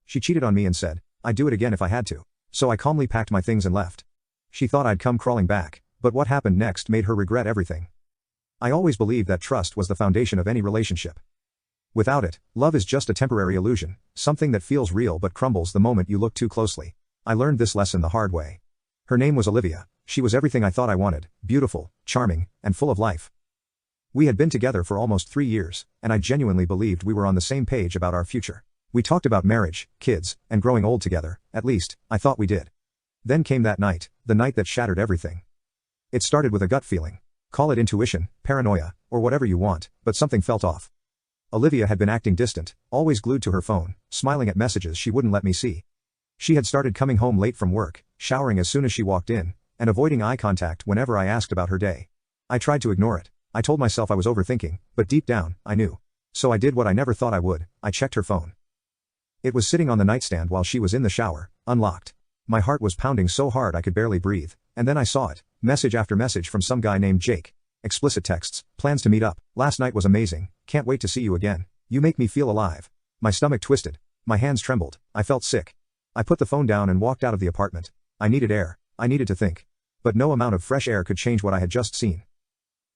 She cheated on me and said, I'd do it again if I had to. So I calmly packed my things and left. She thought I'd come crawling back, but what happened next made her regret everything. I always believed that trust was the foundation of any relationship. Without it, love is just a temporary illusion, something that feels real but crumbles the moment you look too closely. I learned this lesson the hard way. Her name was Olivia. She was everything I thought I wanted, beautiful, charming, and full of life. We had been together for almost 3 years, and I genuinely believed we were on the same page about our future. We talked about marriage, kids, and growing old together, at least, I thought we did. Then came that night, the night that shattered everything. It started with a gut feeling. Call it intuition, paranoia, or whatever you want, but something felt off. Olivia had been acting distant, always glued to her phone, smiling at messages she wouldn't let me see. She had started coming home late from work, showering as soon as she walked in, and avoiding eye contact whenever I asked about her day. I tried to ignore it. I told myself I was overthinking, but deep down, I knew. So I did what I never thought I would, I checked her phone. It was sitting on the nightstand while she was in the shower, unlocked. My heart was pounding so hard I could barely breathe, and then I saw it, message after message from some guy named Jake. Explicit texts, plans to meet up, last night was amazing, can't wait to see you again, you make me feel alive. My stomach twisted. My hands trembled, I felt sick. I put the phone down and walked out of the apartment. I needed air, I needed to think. But no amount of fresh air could change what I had just seen.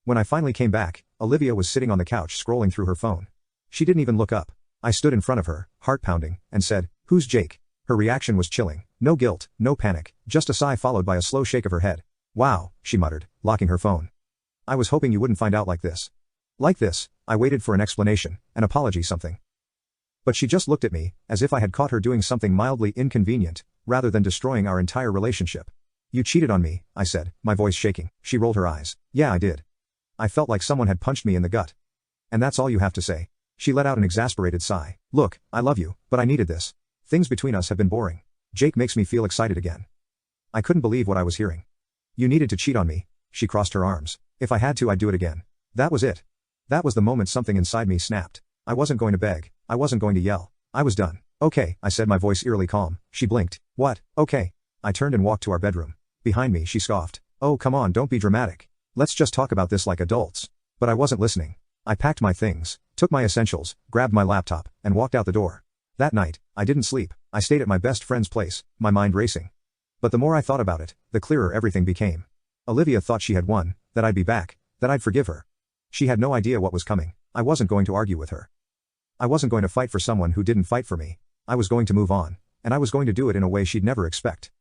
When I finally came back, Olivia was sitting on the couch scrolling through her phone. She didn't even look up. I stood in front of her, heart pounding, and said, "Who's Jake?" Her reaction was chilling. No guilt, no panic, just a sigh followed by a slow shake of her head. "Wow," she muttered, locking her phone. "I was hoping you wouldn't find out like this." Like this, I waited for an explanation, an apology, something. But she just looked at me, as if I had caught her doing something mildly inconvenient, rather than destroying our entire relationship. "You cheated on me," I said, my voice shaking. She rolled her eyes. "Yeah, I did." I felt like someone had punched me in the gut. "And that's all you have to say?" She let out an exasperated sigh. "Look, I love you, but I needed this. Things between us have been boring. Jake makes me feel excited again." I couldn't believe what I was hearing. "You needed to cheat on me." She crossed her arms. "If I had to, I'd do it again." That was it. That was the moment something inside me snapped. I wasn't going to beg. I wasn't going to yell. I was done. "Okay," I said, my voice eerily calm. She blinked. "What, okay?" I turned and walked to our bedroom. Behind me she scoffed. "Oh, come on, don't be dramatic. Let's just talk about this like adults." But I wasn't listening. I packed my things, took my essentials, grabbed my laptop, and walked out the door. That night, I didn't sleep. I stayed at my best friend's place, my mind racing. But the more I thought about it, the clearer everything became. Olivia thought she had won, that I'd be back, that I'd forgive her. She had no idea what was coming. I wasn't going to argue with her. I wasn't going to fight for someone who didn't fight for me. I was going to move on, and I was going to do it in a way she'd never expect.